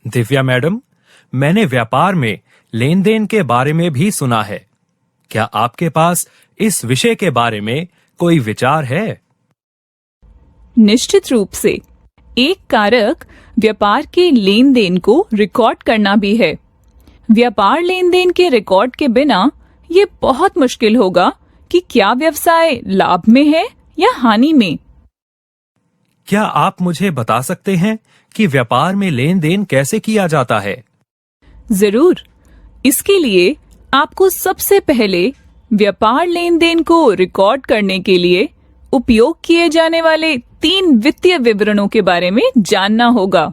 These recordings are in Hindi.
दिव्या मैडम, मैंने व्यापार में लेन देन के बारे में भी सुना है। क्या आपके पास इस विषय के बारे में कोई विचार है? निश्चित रूप से। एक कारक व्यापार के लेन देन को रिकॉर्ड करना भी है। व्यापार लेन देन के रिकॉर्ड के बिना ये बहुत मुश्किल होगा कि क्या व्यवसाय लाभ में है या हानि में। क्या आप मुझे बता सकते हैं कि व्यापार में लेन देन कैसे किया जाता है? जरूर। इसके लिए आपको सबसे पहले व्यापार लेन देन को रिकॉर्ड करने के लिए उपयोग किए जाने वाले 3 वित्तीय विवरणों के बारे में जानना होगा।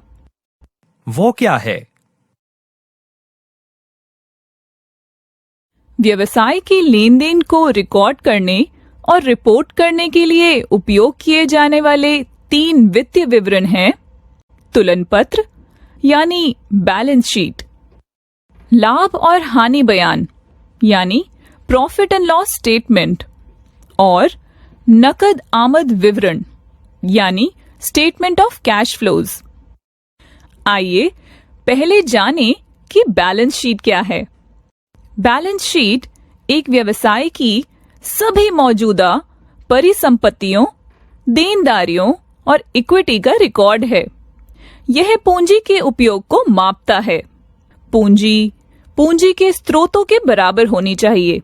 वो क्या है? व्यवसाय के लेन देन को रिकॉर्ड करने और रिपोर्ट करने के लिए उपयोग किए जाने वाले 3 वित्तीय विवरण हैं तुलन पत्र यानी बैलेंस शीट, लाभ और हानि बयान यानी प्रॉफिट एंड लॉस स्टेटमेंट और नकद आमद विवरण यानी स्टेटमेंट ऑफ कैश फ्लोज। आइए पहले जानें कि बैलेंस शीट क्या है। बैलेंस शीट एक व्यवसाय की सभी मौजूदा परिसंपत्तियों, देनदारियों और इक्विटी का रिकॉर्ड है। यह पूंजी के उपयोग को मापता है। पूंजी के स्रोतों के बराबर होनी चाहिए।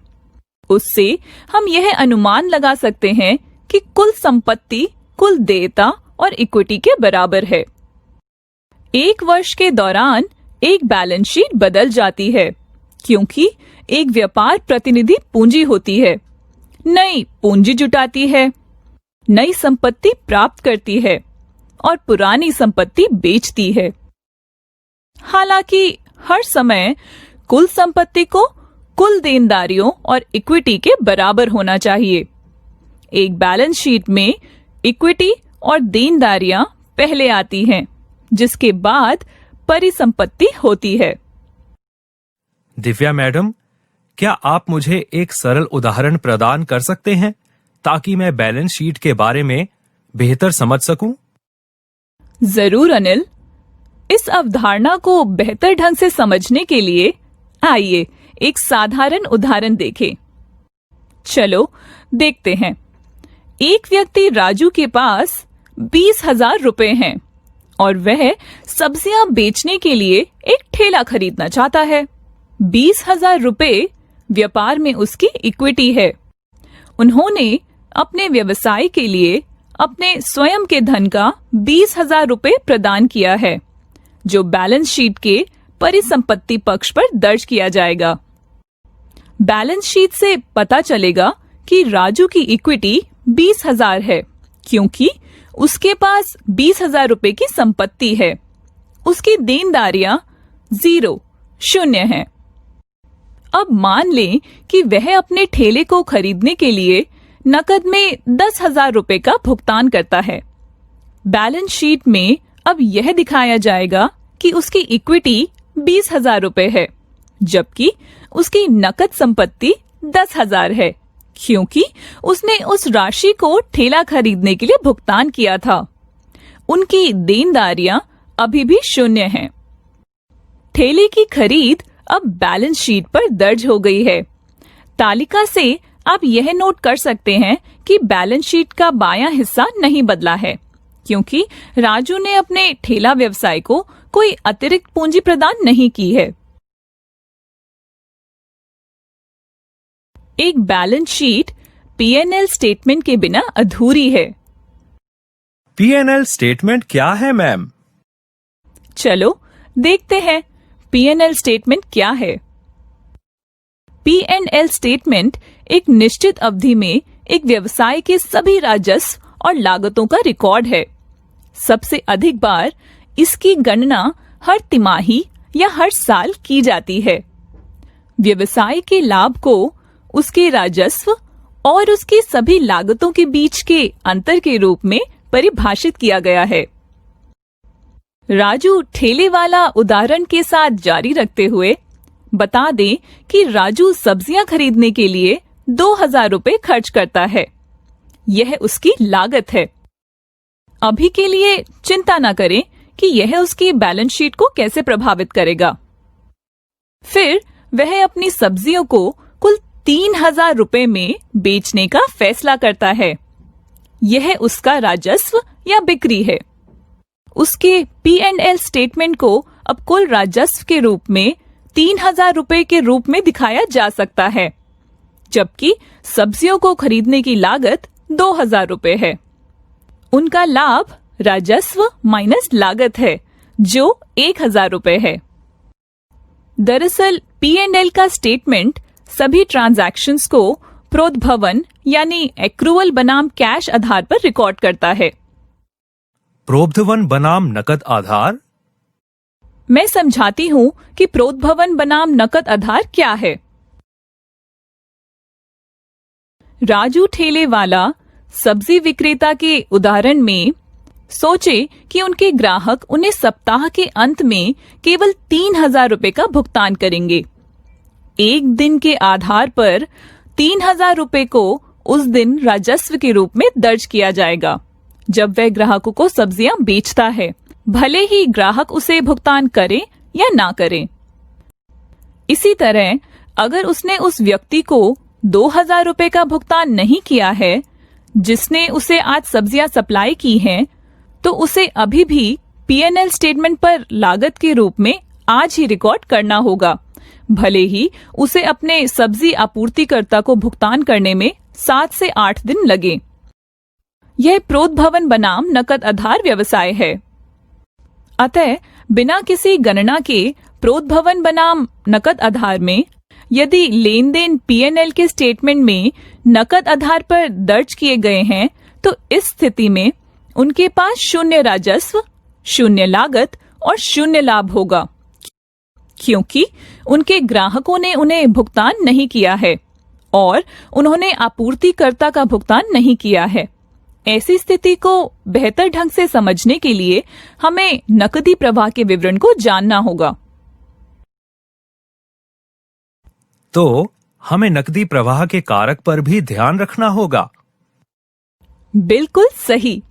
उससे हम यह अनुमान लगा सकते हैं कि कुल संपत्ति कुल देयता और इक्विटी के बराबर है। एक वर्ष के दौरान एक बैलेंस शीट बदल जाती है क्योंकि एक व्यापार प्रतिनिधि पूंजी होती है, नई पूंजी जुटाती है, नई संपत्ति प्राप्त करती है और पुरानी संपत्ति बेचती है। हालांकि हर समय कुल संपत्ति को कुल देनदारियों और इक्विटी के बराबर होना चाहिए। एक बैलेंस शीट में इक्विटी और देनदारियां पहले आती हैं, जिसके बाद परिसंपत्ति होती है। दिव्या मैडम, क्या आप मुझे एक सरल उदाहरण प्रदान कर सकते हैं ताकि मैं बैलेंस शीट के बारे में बेहतर समझ सकूं? जरूर अनिल। इस अवधारणा को बेहतर ढंग से समझने के लिए आइए एक साधारण उदाहरण देखें। चलो देखते हैं। एक व्यक्ति राजू के पास 20,000 रुपए हैं और वह सब्जियां बेचने के लिए एक ठेला खरीदना चाहता है। 20,000 रुपए व्यापार में उसकी इक्विटी है। उन्होंने अपने व्यवसाय के लिए अपने स्वयं के धन का 20,000 रुपए प्रदान किया है, जो बैलेंस शीट के परिसंपत्ति पक्ष पर दर्ज किया जाएगा। बैलेंस शीट से पता चलेगा कि राजू की इक्विटी 20,000 है क्योंकि उसके पास 20,000 रुपए की संपत्ति है। उसकी देनदारियां 0 हैं। अब मान लें कि वह अपने ठेले को खरीदने के लिए नकद में 10,000 रुपए का भुगतान करता है। बैलेंस शीट में अब यह दिखाया जाएगा कि उसकी इक्विटी 20,000 रुपए है, जबकि उसकी नकद संपत्ति 10,000 है क्योंकि उसने उस राशि को ठेला खरीदने के लिए भुगतान किया था। उनकी देनदारियां अभी भी 0 हैं। ठेले की खरीद अब बैलेंस शीट पर दर्ज हो गई है। तालिका से आप यह नोट कर सकते हैं कि बैलेंस शीट का बायां हिस्सा नहीं बदला है क्योंकि राजू ने अपने ठेला व्यवसाय को कोई अतिरिक्त पूंजी प्रदान नहीं की है। एक बैलेंस शीट P&L स्टेटमेंट के बिना अधूरी है। P&L स्टेटमेंट क्या है मैम? चलो देखते हैं P&L स्टेटमेंट क्या है। P&L स्टेटमेंट एक निश्चित अवधि में एक व्यवसाय के सभी राजस्व और लागतों का रिकॉर्ड है। सबसे अधिक बार इसकी गणना हर तिमाही या हर साल की जाती है। व्यवसाय के लाभ को उसके राजस्व और उसकी सभी लागतों के बीच के अंतर के रूप में परिभाषित किया गया है। राजू ठेले वाला उदाहरण के साथ जारी रखते हुए बता दें कि राजू सब्जियां खरीदने के लिए 2,000 रुपए खर्च करता है। यह उसकी लागत है। अभी के लिए चिंता न करें कि यह उसकी बैलेंस शीट को कैसे प्रभावित करेगा। फिर वह अपनी सब्जियों को कुल 3,000 रुपए में बेचने का फैसला करता है। यह उसका राजस्व या बिक्री है। उसके P&L स्टेटमेंट को अब कुल राजस्व के रूप में 3,000 रुपए के रूप में दिखाया जा सकता है, जबकि सब्जियों को खरीदने की लागत 2,000 रुपए है। उनका लाभ राजस्व माइनस लागत है, जो 1,000 रुपए है। दरअसल P&L का स्टेटमेंट सभी ट्रांजैक्शंस को प्रोद्भवन यानी एक्रूवल बनाम कैश आधार पर रिकॉर्ड करता है। प्रोद्भवन बनाम नकद आधार? मैं समझाती हूँ कि प्रोद्भवन बनाम नकद आधार क्या है। राजू ठेले वाला सब्जी विक्रेता के उदाहरण में सोचे कि उनके ग्राहक उन्हें सप्ताह के अंत में केवल 3,000 रुपए का भुगतान करेंगे। एक दिन के आधार पर 3,000 रुपए को उस दिन राजस्व के रूप में दर्ज किया जाएगा जब वह ग्राहकों को सब्जियां बेचता है, भले ही ग्राहक उसे भुगतान करे या ना करे। इसी तरह अगर उसने उस व्यक्ति को 2,000 रुपए का भुगतान नहीं किया है जिसने उसे आज सब्जियां सप्लाई की हैं, तो उसे अभी भी P&L स्टेटमेंट पर लागत के रूप में आज ही रिकॉर्ड करना होगा, भले ही उसे अपने सब्जी आपूर्तिकर्ता को भुगतान करने में 7 से 8 दिन लगे। यह प्रोद्भवन बनाम नकद आधार व्यवसाय है। अतः बिना किसी गणना के प्रोद्भवन बनाम नकद आधार में यदि लेन देन P&L के स्टेटमेंट में नकद आधार पर दर्ज किए गए हैं, तो इस स्थिति में उनके पास शून्य राजस्व, शून्य लागत और शून्य लाभ होगा, क्योंकि उनके ग्राहकों ने उन्हें भुगतान नहीं किया है और उन्होंने आपूर्तिकर्ता का भुगतान नहीं किया है। ऐसी स्थिति को बेहतर ढंग से समझने के लिए हमें नकदी प्रवाह के विवरण को जानना होगा। तो हमें नकदी प्रवाह के कारक पर भी ध्यान रखना होगा। बिल्कुल सही।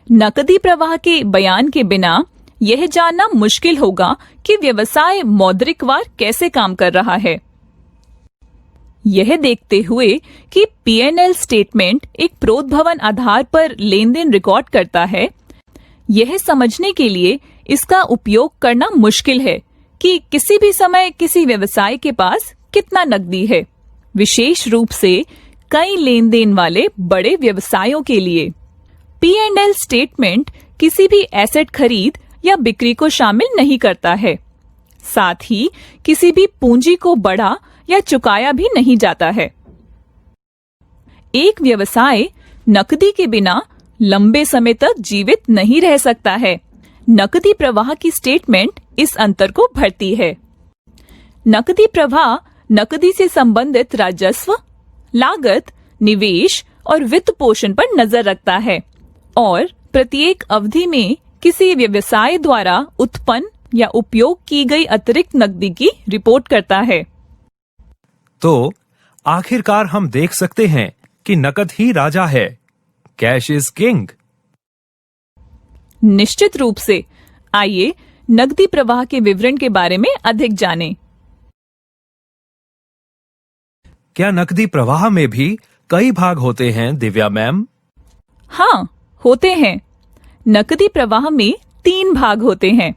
नकदी प्रवाह के बयान के बिना यह जानना मुश्किल होगा कि व्यवसाय मौद्रिकवार कैसे काम कर रहा है। यह देखते हुए कि P&L स्टेटमेंट एक प्रोद्भवन आधार पर लेन देन रिकॉर्ड करता है, यह समझने के लिए इसका उपयोग करना मुश्किल है कि किसी भी समय किसी व्यवसाय के पास कितना नकदी है, विशेष रूप से कई लेन देन वाले बड़े व्यवसायों के लिए। P&L स्टेटमेंट किसी भी एसेट खरीद या बिक्री को शामिल नहीं करता है, साथ ही किसी भी पूंजी को बढ़ा या चुकाया भी नहीं जाता है। एक व्यवसाय नकदी के बिना लंबे समय तक जीवित नहीं रह सकता है। नकदी प्रवाह की स्टेटमेंट इस अंतर को भरती है। नकदी प्रवाह नकदी से संबंधित राजस्व, लागत, निवेश और वित्त पोषण पर नजर रखता है और प्रत्येक अवधि में किसी व्यवसाय द्वारा उत्पन्न या उपयोग की गई अतिरिक्त नकदी की रिपोर्ट करता है। तो आखिरकार हम देख सकते हैं कि नकद ही राजा है। Cash is king. निश्चित रूप से। आइए नकदी प्रवाह के विवरण के बारे में अधिक जानें। क्या नकदी प्रवाह में भी कई भाग होते हैं, दिव्या मैम? हाँ, होते हैं। नकदी प्रवाह में 3 भाग होते हैं।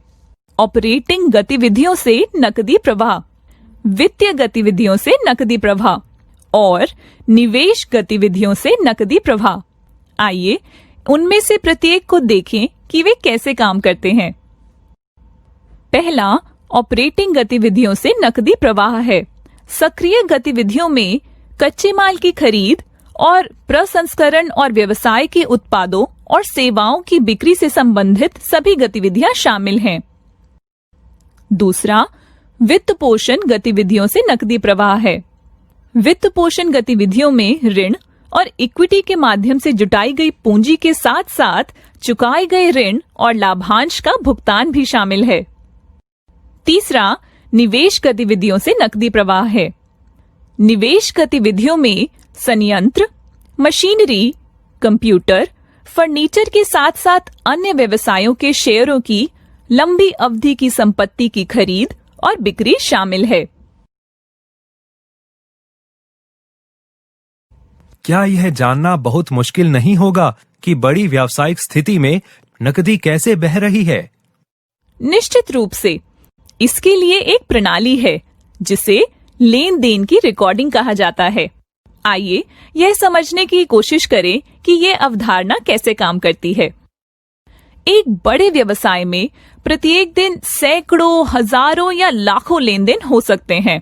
ऑपरेटिंग गतिविधियों से नकदी प्रवाह, वित्तीय गतिविधियों से नकदी प्रवाह और निवेश गतिविधियों से नकदी प्रवाह। आइए उनमें से प्रत्येक को देखें कि वे कैसे काम करते हैं। पहला ऑपरेटिंग गतिविधियों से नकदी प्रवाह है। सक्रिय गतिविधियों में कच्चे माल की खरीद और प्रसंस्करण और व्यवसाय के उत्पादों और सेवाओं की बिक्री से संबंधित सभी गतिविधियां शामिल हैं। दूसरा वित्त पोषण गतिविधियों से नकदी प्रवाह है। वित्त पोषण गतिविधियों में ऋण और इक्विटी के माध्यम से जुटाई गई पूंजी के साथ साथ चुकाए गए ऋण और लाभांश का भुगतान भी शामिल है। तीसरा निवेश गतिविधियों से नकदी प्रवाह है। निवेश गतिविधियों में संयंत्र, मशीनरी, कंप्यूटर, फर्नीचर के साथ साथ अन्य व्यवसायों के शेयरों की लंबी अवधि की संपत्ति की खरीद और बिक्री शामिल है। क्या यह जानना बहुत मुश्किल नहीं होगा कि बड़ी व्यावसायिक स्थिति में नकदी कैसे बह रही है? निश्चित रूप से। इसके लिए एक प्रणाली है जिसे लेन देन की रिकॉर्डिंग कहा जाता है। आइए यह समझने की कोशिश करें कि यह अवधारणा कैसे काम करती है। एक बड़े व्यवसाय में प्रत्येक दिन सैकड़ों, हजारों या लाखों लेन देन हो सकते हैं।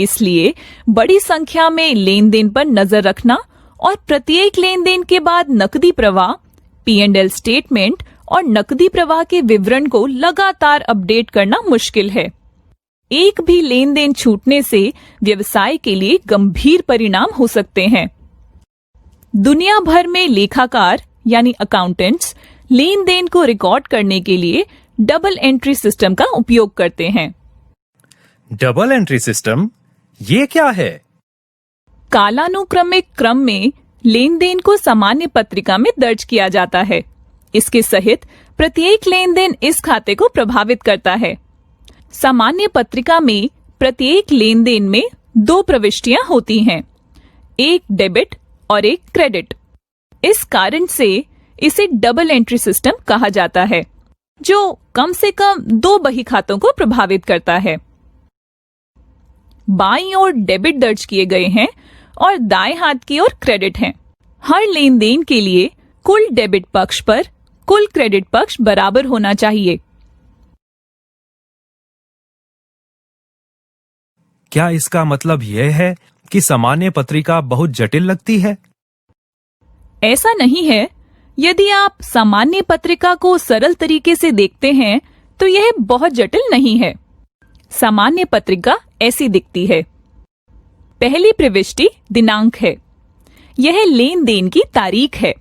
इसलिए बड़ी संख्या में लेन देन पर नजर रखना और प्रत्येक लेन देन के बाद नकदी प्रवाह, P&L स्टेटमेंट और नकदी प्रवाह के विवरण को लगातार अपडेट करना मुश्किल है। एक भी लेन देन छूटने से व्यवसाय के लिए गंभीर परिणाम हो सकते हैं। दुनिया भर में लेखाकार यानी अकाउंटेंट्स लेन देन को रिकॉर्ड करने के लिए डबल एंट्री सिस्टम का उपयोग करते हैं। डबल एंट्री सिस्टम ये क्या है? कालानुक्रमिक क्रम में लेन देन को सामान्य पत्रिका में दर्ज किया जाता है। इसके सहित प्रत्येक लेन देन इस खाते को प्रभावित करता है। सामान्य पत्रिका में प्रत्येक लेन देन में 2 प्रविष्टियां होती हैं, एक डेबिट और एक क्रेडिट। इस कारण से इसे डबल एंट्री सिस्टम कहा जाता है, जो कम से कम 2 बही खातों को प्रभावित करता है। बाईं ओर डेबिट दर्ज किए गए हैं और दाएं हाथ की ओर क्रेडिट हैं। हर लेन देन के लिए कुल डेबिट पक्ष पर कुल क्रेडिट पक्ष बराबर होना चाहिए। क्या इसका मतलब यह है कि सामान्य पत्रिका बहुत जटिल लगती है? ऐसा नहीं है। यदि आप सामान्य पत्रिका को सरल तरीके से देखते हैं तो यह बहुत जटिल नहीं है। सामान्य पत्रिका ऐसी दिखती है। पहली प्रविष्टि दिनांक है। यह लेन देन की तारीख है।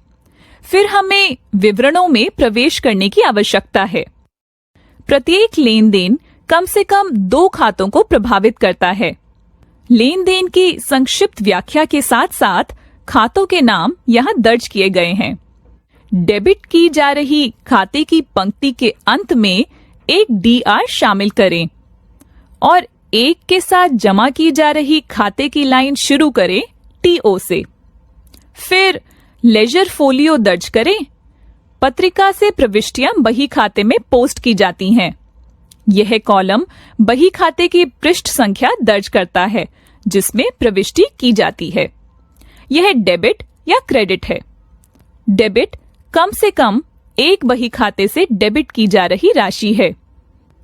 फिर हमें विवरणों में प्रवेश करने की आवश्यकता है। प्रत्येक लेन देन कम से कम 2 खातों को प्रभावित करता है। लेन देन की संक्षिप्त व्याख्या के साथ साथ खातों के नाम यहाँ दर्ज किए गए हैं। डेबिट की जा रही खाते की पंक्ति के अंत में एक DR शामिल करें और 1 के साथ जमा की जा रही खाते की लाइन शुरू करें TO से। फिर लेजर फोलियो दर्ज करें। पत्रिका से प्रविष्टियां बही खाते में पोस्ट की जाती हैं। यह कॉलम बही खाते की पृष्ठ संख्या दर्ज करता है जिसमें प्रविष्टि की जाती है। यह डेबिट या क्रेडिट है। डेबिट कम से कम एक बही खाते से डेबिट की जा रही राशि है।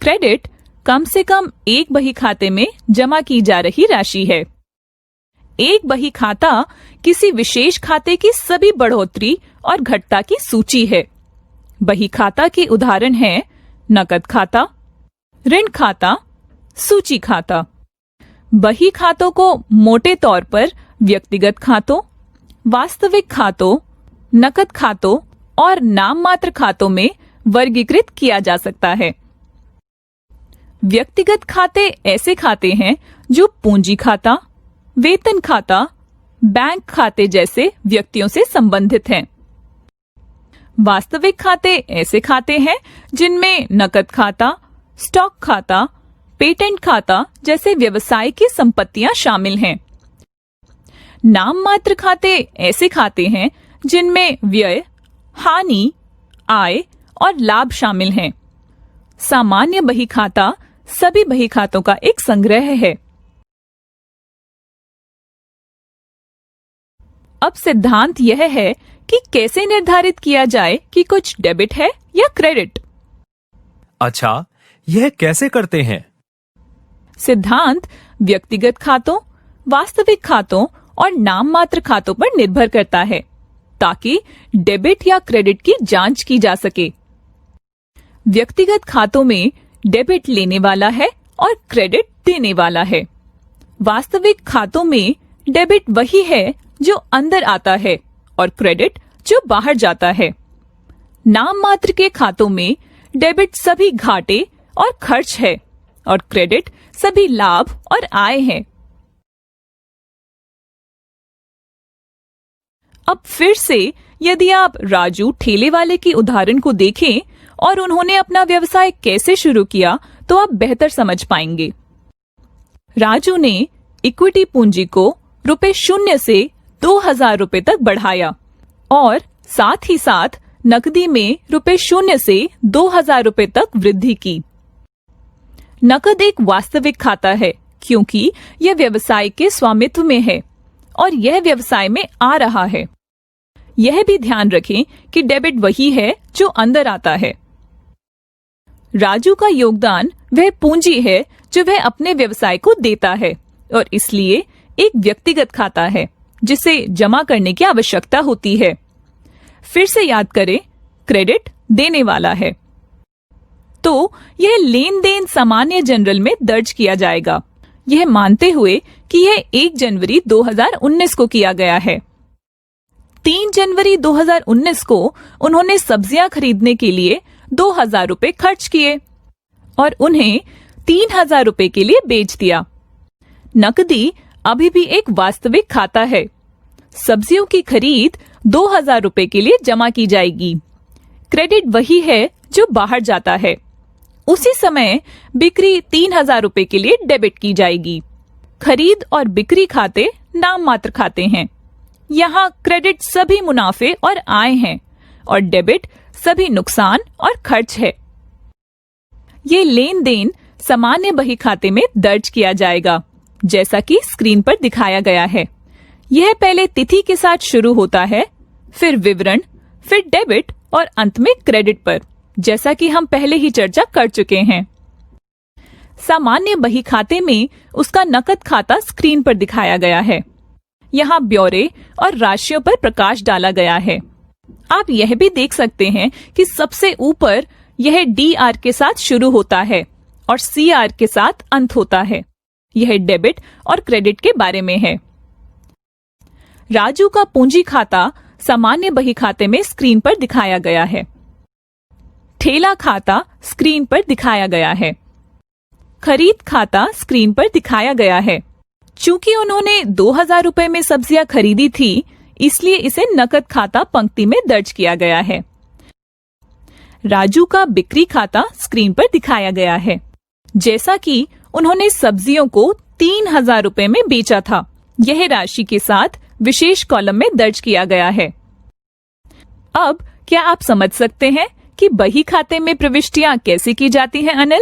क्रेडिट कम से कम एक बही खाते में जमा की जा रही राशि है। एक बही खाता किसी विशेष खाते की सभी बढ़ोतरी और घटता की सूची है। बही खाता के उदाहरण हैं नकद खाता, ऋण खाता, सूची खाता। बही खातों को मोटे तौर पर व्यक्तिगत खातों, वास्तविक खातों, नकद खातों और नाम मात्र खातों में वर्गीकृत किया जा सकता है। व्यक्तिगत खाते ऐसे खाते हैं जो पूंजी खाता, वेतन खाता, बैंक खाते जैसे व्यक्तियों से संबंधित हैं। वास्तविक खाते ऐसे खाते हैं जिनमें नकद खाता, स्टॉक खाता, पेटेंट खाता जैसे व्यवसाय की संपत्तियां शामिल हैं। नाम मात्र खाते ऐसे खाते हैं जिनमें व्यय, हानि, आय और लाभ शामिल हैं। सामान्य बही खाता सभी बही खातों का एक संग्रह है। अब सिद्धांत यह है कि कैसे निर्धारित किया जाए कि कुछ डेबिट है या क्रेडिट। अच्छा, यह कैसे करते हैं? सिद्धांत व्यक्तिगत खातों, वास्तविक खातों और नाम मात्र खातों पर निर्भर करता है ताकि डेबिट या क्रेडिट की जांच की जा सके। व्यक्तिगत खातों में डेबिट लेने वाला है और क्रेडिट देने वाला है। वास्तविक खातों में डेबिट वही है जो अंदर आता है और क्रेडिट जो बाहर जाता है। नाम मात्र के खातों में डेबिट सभी घाटे और खर्च है और क्रेडिट सभी लाभ और आय है। अब फिर से यदि आप राजू ठेले वाले की उदाहरण को देखें और उन्होंने अपना व्यवसाय कैसे शुरू किया तो आप बेहतर समझ पाएंगे। राजू ने इक्विटी पूंजी को ₹0 से 2000 रुपए तक बढ़ाया और साथ ही साथ नकदी में ₹0 से 2000 रुपए तक वृद्धि की। नकद एक वास्तविक खाता है क्योंकि यह व्यवसाय के स्वामित्व में है और यह व्यवसाय में आ रहा है। यह भी ध्यान रखें कि डेबिट वही है जो अंदर आता है। राजू का योगदान वह पूंजी है जो वह अपने व्यवसाय को देता है और इसलिए एक व्यक्तिगत खाता है जिसे जमा करने की आवश्यकता होती है। फिर से याद करें, क्रेडिट देने वाला है, तो यह लेन देन सामान्य जनरल में दर्ज किया जाएगा, यह मानते हुए कि यह 1 जनवरी 2019 को किया गया है। 3 जनवरी 2019 को उन्होंने सब्जियां खरीदने के लिए 2000 रुपए खर्च किए और उन्हें 3000 रुपए के लिए बेच दिया। नकदी अभी भी एक वास्तविक खाता है। सब्जियों की खरीद 2000 रुपए के लिए जमा की जाएगी। क्रेडिट वही है जो बाहर जाता है। उसी समय बिक्री 3000 रुपए के लिए डेबिट की जाएगी। खरीद और बिक्री खाते नाम मात्र खाते हैं। यहाँ क्रेडिट सभी मुनाफे और आय हैं और डेबिट सभी नुकसान और खर्च है। ये लेन देन सामान्य बही खाते में दर्ज किया जाएगा, जैसा कि स्क्रीन पर दिखाया गया है। यह पहले तिथि के साथ शुरू होता है, फिर विवरण, फिर डेबिट और अंत में क्रेडिट पर, जैसा कि हम पहले ही चर्चा कर चुके हैं। सामान्य बही खाते में उसका नकद खाता स्क्रीन पर दिखाया गया है। यहाँ ब्यौरे और राशियों पर प्रकाश डाला गया है। आप यह भी देख सकते हैं कि सबसे ऊपर यह DR के साथ शुरू होता है और CR के साथ अंत होता है। यह डेबिट और क्रेडिट के बारे में है। राजू का पूंजी खाता सामान्य बही खाते में स्क्रीन पर दिखाया गया है। ठेला खाता स्क्रीन पर दिखाया गया है। खरीद खाता स्क्रीन पर दिखाया गया है। चूंकि उन्होंने 2000 रुपए में सब्जियां खरीदी थी, इसलिए इसे नकद खाता पंक्ति में दर्ज किया गया है। राजू का बिक्री खाता स्क्रीन पर दिखाया गया है। जैसा कि उन्होंने सब्जियों को 3000 रुपए में बेचा था, यह राशि के साथ विशेष कॉलम में दर्ज किया गया है। अब क्या आप समझ सकते हैं कि बही खाते में प्रविष्टियां कैसे की जाती हैं, अनिल?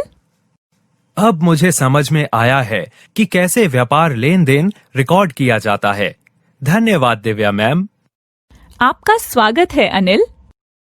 अब मुझे समझ में आया है कि कैसे व्यापार लेन देन रिकॉर्ड किया जाता है। धन्यवाद दिव्या मैम। आपका स्वागत है, अनिल।